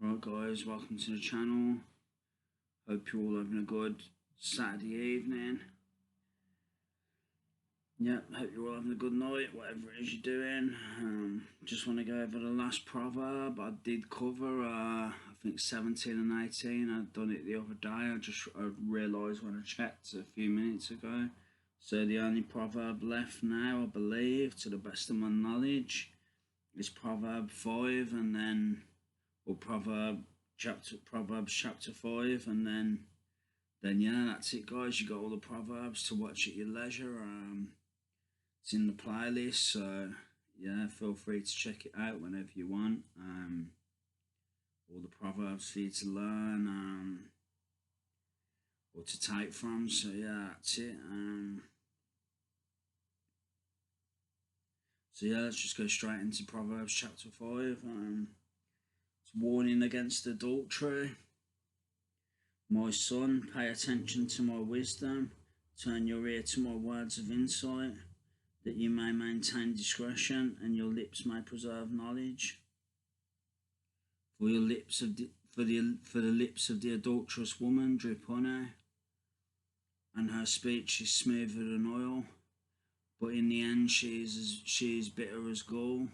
Right guys, welcome to the channel. Hope you're all having a good Saturday evening. Yep, hope you're all having a good night, whatever it is you're doing. Just want to go over the last proverb. I did cover, I think 17 and 18. I'd done it the other day. I realised when I checked a few minutes ago. So the only proverb left now, I believe, to the best of my knowledge, is Proverb 5 and then, or Proverbs chapter 5, and then yeah, that's it guys. You got all the proverbs to watch at your leisure. It's in the playlist, so yeah, feel free to check it out whenever you want. All the proverbs for you to learn or to take from, so yeah, that's it. So yeah, let's just go straight into Proverbs chapter 5. It's warning against adultery. My son, pay attention to my wisdom, turn your ear to my words of insight, that you may maintain discretion and your lips may preserve knowledge. For the lips of the adulterous woman drip honey, and her speech is smoother than oil, but in the end she is bitter as gall.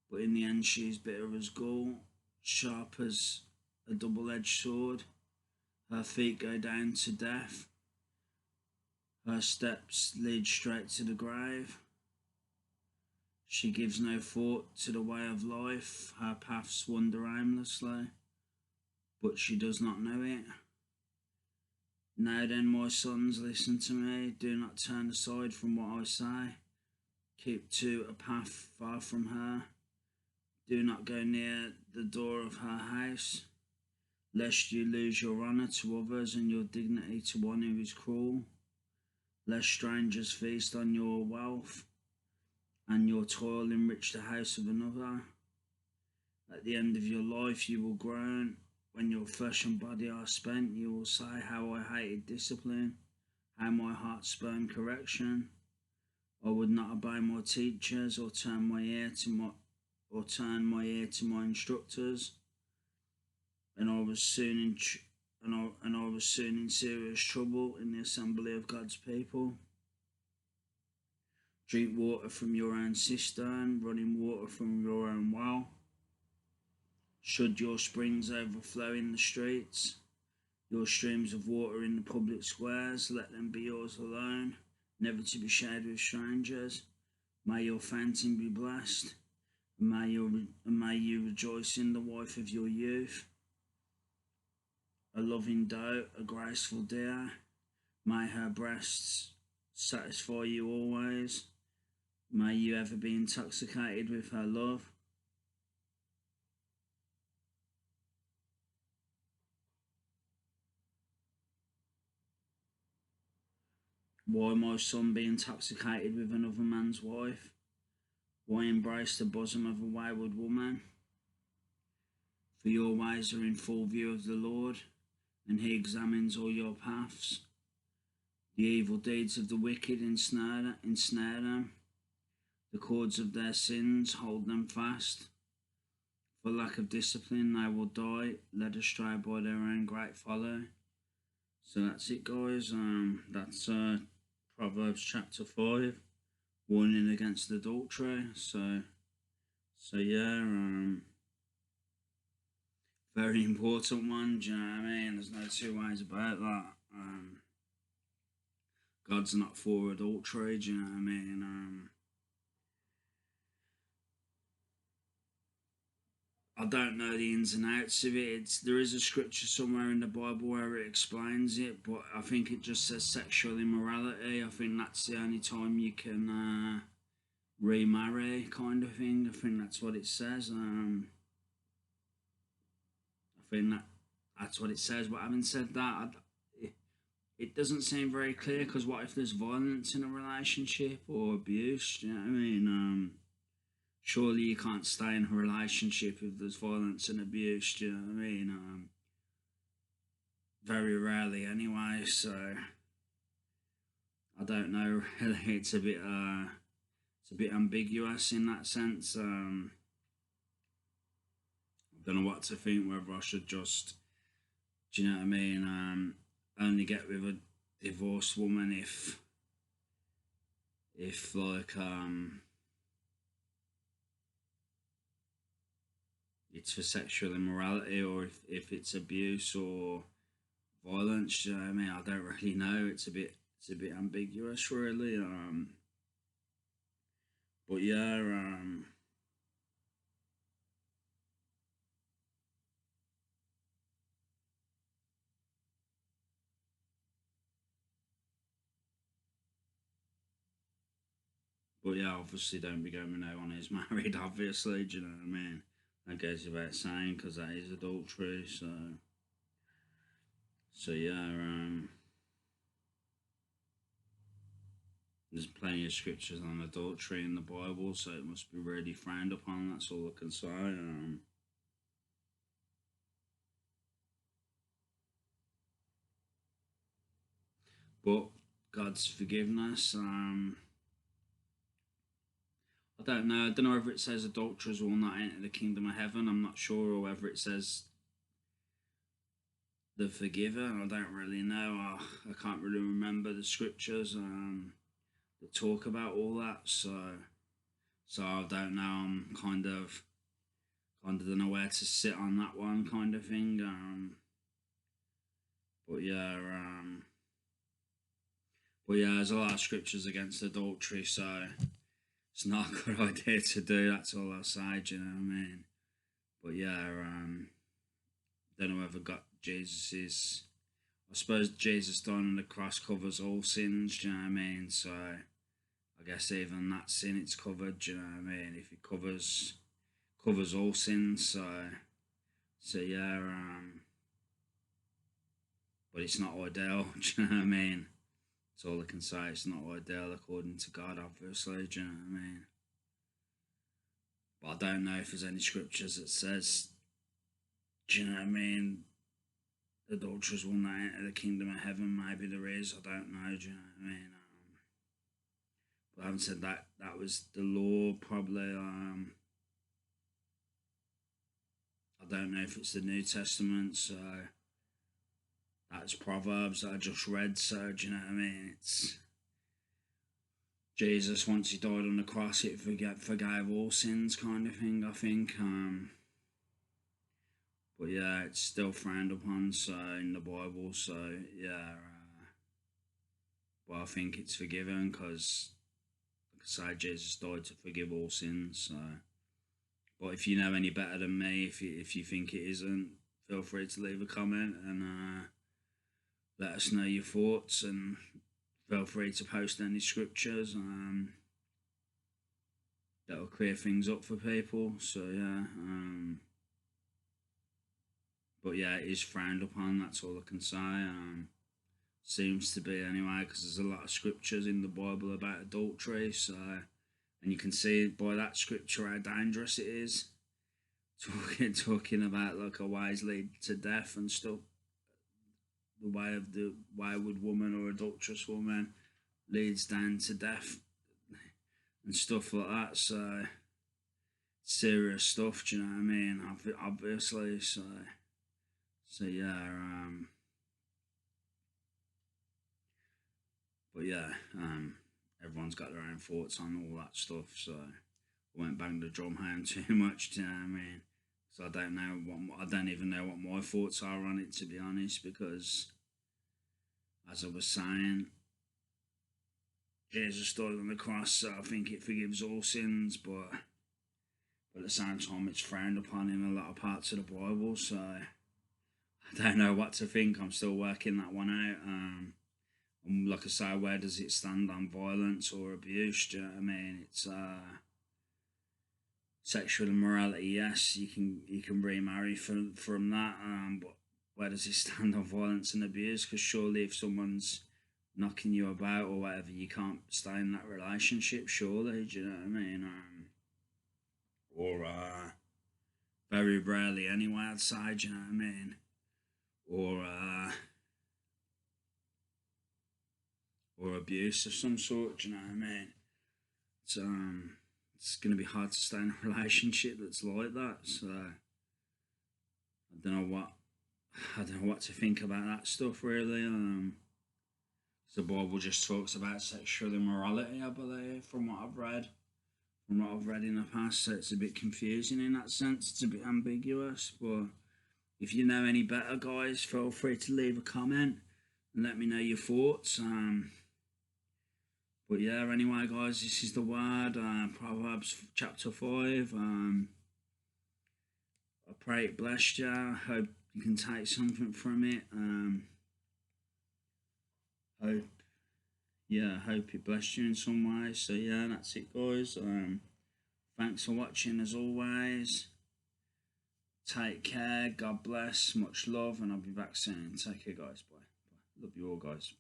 But in the end she is bitter as gall, sharp as a double-edged sword. Her feet go down to death. Her steps lead straight to the grave. She gives no thought to the way of life. Her paths wander aimlessly, but she does not know it. Now then, my sons, listen to me. Do not turn aside from what I say. Keep to a path far from her. Do not go near the door of her house, lest you lose your honour to others and your dignity to one who is cruel. Lest strangers feast on your wealth, and your toil enrich the house of another. At the end of your life you will groan. When your flesh and body are spent, you will say, how I hated discipline, how my heart spurned correction. I would not obey my teachers or turn my ear to my instructors. And I was soon in serious trouble in the assembly of God's people. Drink water from your own cistern, running water from your own well. Should your springs overflow in the streets, your streams of water in the public squares, let them be yours alone, never to be shared with strangers. May your fountain be blessed, and may you rejoice in the wife of your youth. A loving doe, a graceful deer, may her breasts satisfy you always. May you ever be intoxicated with her love. Why, my son, be intoxicated with another man's wife? Why embrace the bosom of a wayward woman? For your ways are in full view of the Lord, and he examines all your paths. The evil deeds of the wicked ensnare them. The cords of their sins hold them fast. For lack of discipline they will die, led astray by their own great folly. So that's it guys. That's Proverbs chapter 5, warning against adultery. So yeah, very important one, do you know what I mean? There's no two ways about that. God's not for adultery, do you know what I mean? I don't know the ins and outs of it. There is a scripture somewhere in the Bible where it explains it, but I think it just says sexual immorality. I think that's the only time you can remarry, kind of thing. I think that's what it says. I think that's what it says. But having said that, it doesn't seem very clear, because what if there's violence in a relationship or abuse? Do you know what I mean? Surely you can't stay in a relationship if there's violence and abuse, do you know what I mean? Very rarely anyway, so I don't know, really. It's a bit ambiguous in that sense. don't know what to think, whether I should just, do you know what I mean, only get with a divorced woman if like it's for sexual immorality, or if it's abuse or violence. Do you know what I mean? I don't really know. It's a bit ambiguous, really. But yeah, but yeah, obviously don't be going with no one who's married. Obviously, do you know what I mean? That goes without saying, because that is adultery. So yeah, there's plenty of scriptures on adultery in the Bible, so it must be really frowned upon. That's all I can say. But God's forgiveness. I don't know. I don't know whether it says adulterers will not enter the kingdom of heaven. I'm not sure, or whether it says the forgiver. I don't really know. I can't really remember the scriptures that talk about all that. So I don't know. I'm kind of don't know where to sit on that one, kind of thing. But yeah, there's a lot of scriptures against adultery, so it's not a good idea to do. That's all I'll say. Do you know what I mean? But yeah, don't know whether God Jesus is. I suppose Jesus dying on the cross covers all sins. Do you know what I mean? So I guess even that sin it's covered. Do you know what I mean? If it covers all sins. So yeah. But it's not ideal. Do you know what I mean? That's all I can say. It's not ideal according to God, obviously. Do you know what I mean? But I don't know if there's any scriptures that says, do you know what I mean? Adulterers will not enter the kingdom of heaven. Maybe there is. I don't know. Do you know what I mean? But I haven't said that was the law. Probably. I don't know if it's the New Testament. So that's Proverbs that I just read. So do you know what I mean? It's Jesus, once he died on the cross, it forgave all sins, kind of thing. I think. But yeah, it's still frowned upon. So in the Bible. So yeah. But I think it's forgiven because, like I say, Jesus died to forgive all sins. So, but if you know any better than me, if you think it isn't, feel free to leave a comment and let us know your thoughts, and feel free to post any scriptures that'll clear things up for people. So yeah, but yeah, it is frowned upon. That's all I can say. Seems to be anyway, because there's a lot of scriptures in the Bible about adultery. So, and you can see by that scripture how dangerous it is. Talking about like a wise lead to death and stuff. The way of the wayward woman or adulterous woman leads down to death and stuff like that. So serious stuff. Do you know what I mean? Obviously. So yeah. But yeah. Everyone's got their own thoughts on all that stuff. So I won't bang the drum home too much. Do you know what I mean? So I don't even know what my thoughts are on it, to be honest, because as I was saying, Jesus died on the cross, so I think it forgives all sins, but at the same time, it's frowned upon in a lot of parts of the Bible. So I don't know what to think. I'm still working that one out. And like I say, where does it stand on violence or abuse? Do you know what I mean? It's sexual immorality. Yes, you can remarry from that. But where does it stand on violence and abuse? Because surely, if someone's knocking you about or whatever, you can't stay in that relationship. Surely, do you know what I mean? Or very rarely anyway. I'd say, do you know what I mean? Or or abuse of some sort. Do you know what I mean? It's going to be hard to stay in a relationship that's like that. So I don't know what to think about that stuff really. The Bible just talks about sexual immorality, I believe, from what I've read. From what I've read in the past, so it's a bit confusing in that sense. It's a bit ambiguous, but if you know any better, guys, feel free to leave a comment and let me know your thoughts. But yeah, anyway, guys, this is the word, Proverbs chapter 5. I pray it blessed you. I hope you can take something from it. Hope it blessed you in some way. So yeah, that's it, guys. Thanks for watching as always. Take care. God bless. Much love, and I'll be back soon. Take care, guys. Bye. Love you all, guys.